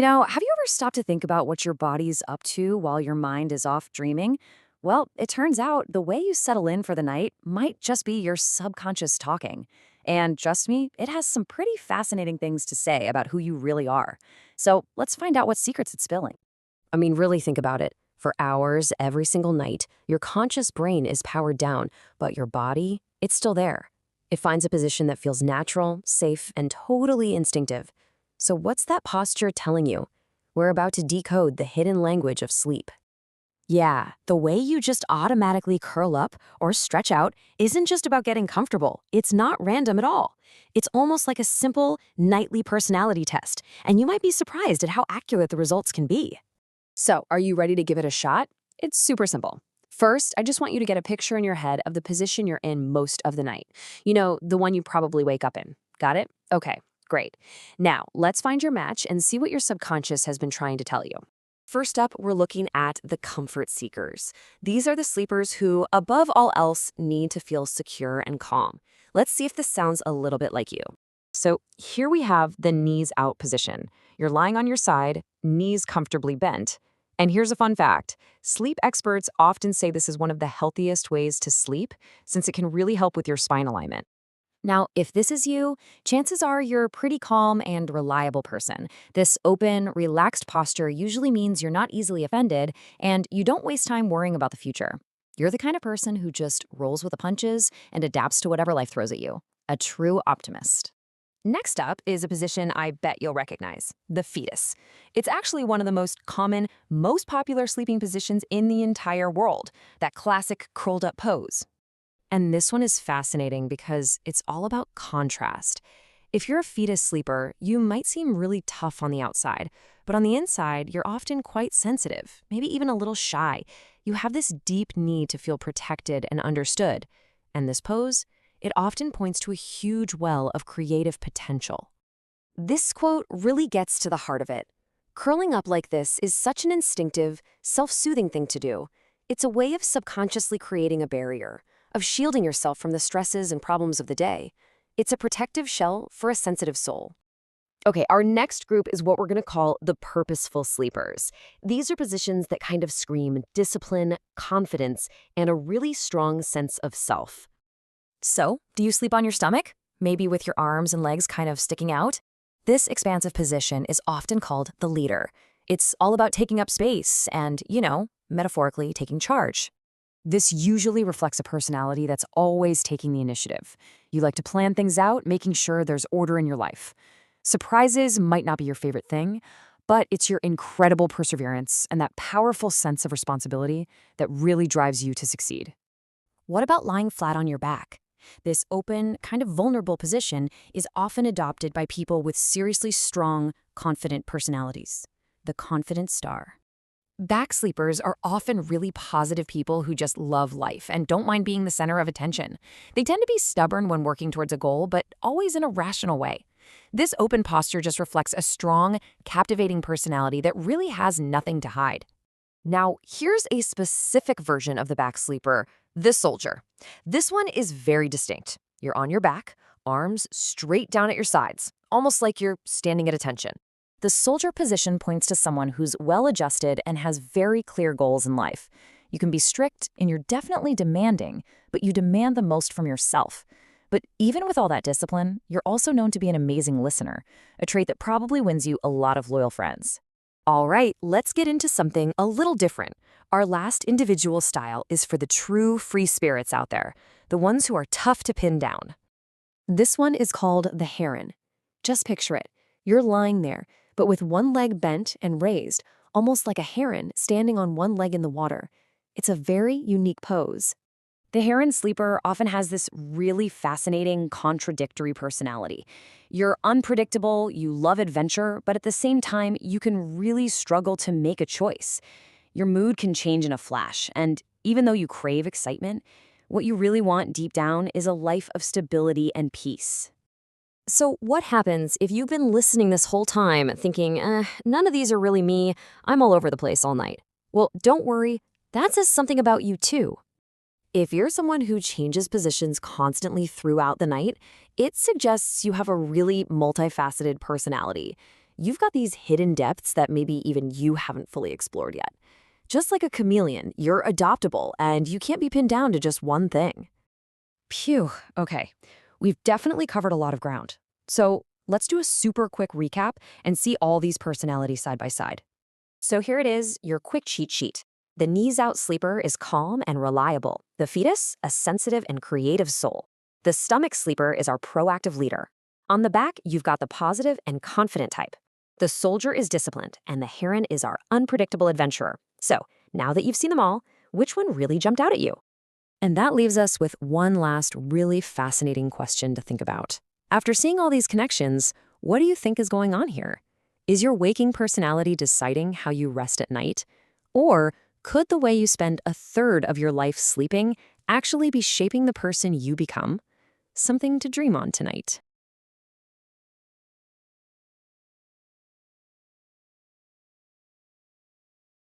Have you ever stopped to think about what your body's up to while your mind is off dreaming? Well, it turns out the way you settle in for the night might just be your subconscious talking. And trust me, it has some pretty fascinating things to say about who you really are. So let's find out what secrets it's spilling. I mean, really think about it. For hours every single night, your conscious brain is powered down, but your body, it's still there. It finds a position that feels natural, safe, and totally instinctive. So what's that posture telling you? We're about to decode the hidden language of sleep. Yeah, the way you just automatically curl up or stretch out isn't just about getting comfortable. It's not random at all. It's almost like a simple nightly personality test, and you might be surprised at how accurate the results can be. So, are you ready to give it a shot? It's super simple. First, I just want you to get a picture in your head of the position you're in most of the night. The one you probably wake up in. Got it? Okay, great. Now, let's find your match and see what your subconscious has been trying to tell you. First up, we're looking at the comfort seekers. These are the sleepers who, above all else, need to feel secure and calm. Let's see if this sounds a little bit like you. So here we have the knees out position. You're lying on your side, knees comfortably bent. And here's a fun fact. Sleep experts often say this is one of the healthiest ways to sleep since it can really help with your spine alignment. Now, if this is you, chances are you're a pretty calm and reliable person. This open, relaxed posture usually means you're not easily offended and you don't waste time worrying about the future. You're the kind of person who just rolls with the punches and adapts to whatever life throws at you. A true optimist. Next up is a position I bet you'll recognize, the fetus. It's actually one of the most common, most popular sleeping positions in the entire world, that classic curled up pose. And this one is fascinating because it's all about contrast. If you're a fetus sleeper, you might seem really tough on the outside, but on the inside, you're often quite sensitive, maybe even a little shy. You have this deep need to feel protected and understood. And this pose, it often points to a huge well of creative potential. This quote really gets to the heart of it. Curling up like this is such an instinctive, self-soothing thing to do. It's a way of subconsciously creating a barrier, of shielding yourself from the stresses and problems of the day. It's a protective shell for a sensitive soul. Okay, our next group is what we're going to call the purposeful sleepers. These are positions that kind of scream discipline, confidence, and a really strong sense of self. So, do you sleep on your stomach? Maybe with your arms and legs kind of sticking out? This expansive position is often called the leader. It's all about taking up space and, metaphorically taking charge. This usually reflects a personality that's always taking the initiative. You like to plan things out, making sure there's order in your life. Surprises might not be your favorite thing, but it's your incredible perseverance and that powerful sense of responsibility that really drives you to succeed. What about lying flat on your back? This open, kind of vulnerable position is often adopted by people with seriously strong, confident personalities. The confident star. Back sleepers are often really positive people who just love life and don't mind being the center of attention. They tend to be stubborn when working towards a goal, but always in a rational way. This open posture just reflects a strong, captivating personality that really has nothing to hide. Now, here's a specific version of the back sleeper, the soldier. This one is very distinct. You're on your back, arms straight down at your sides, almost like you're standing at attention. The soldier position points to someone who's well-adjusted and has very clear goals in life. You can be strict and you're definitely demanding, but you demand the most from yourself. But even with all that discipline, you're also known to be an amazing listener, a trait that probably wins you a lot of loyal friends. All right, let's get into something a little different. Our last individual style is for the true free spirits out there, the ones who are tough to pin down. This one is called the heron. Just picture it. You're lying there, but with one leg bent and raised, almost like a heron standing on one leg in the water. It's a very unique pose. The heron sleeper often has this really fascinating, contradictory personality. You're unpredictable, you love adventure, but at the same time, you can really struggle to make a choice. Your mood can change in a flash, and even though you crave excitement, what you really want deep down is a life of stability and peace. So what happens if you've been listening this whole time thinking, none of these are really me, I'm all over the place all night? Well, don't worry, that says something about you too. If you're someone who changes positions constantly throughout the night, it suggests you have a really multifaceted personality. You've got these hidden depths that maybe even you haven't fully explored yet. Just like a chameleon, you're adoptable and you can't be pinned down to just one thing. Phew, okay. We've definitely covered a lot of ground. So let's do a super quick recap and see all these personalities side by side. So here it is, your quick cheat sheet. The knees out sleeper is calm and reliable. The fetus, a sensitive and creative soul. The stomach sleeper is our proactive leader. On the back, you've got the positive and confident type. The soldier is disciplined, and the heron is our unpredictable adventurer. So, now that you've seen them all, which one really jumped out at you? And that leaves us with one last really fascinating question to think about. After seeing all these connections, what do you think is going on here? Is your waking personality deciding how you rest at night? Or could the way you spend a third of your life sleeping actually be shaping the person you become? Something to dream on tonight.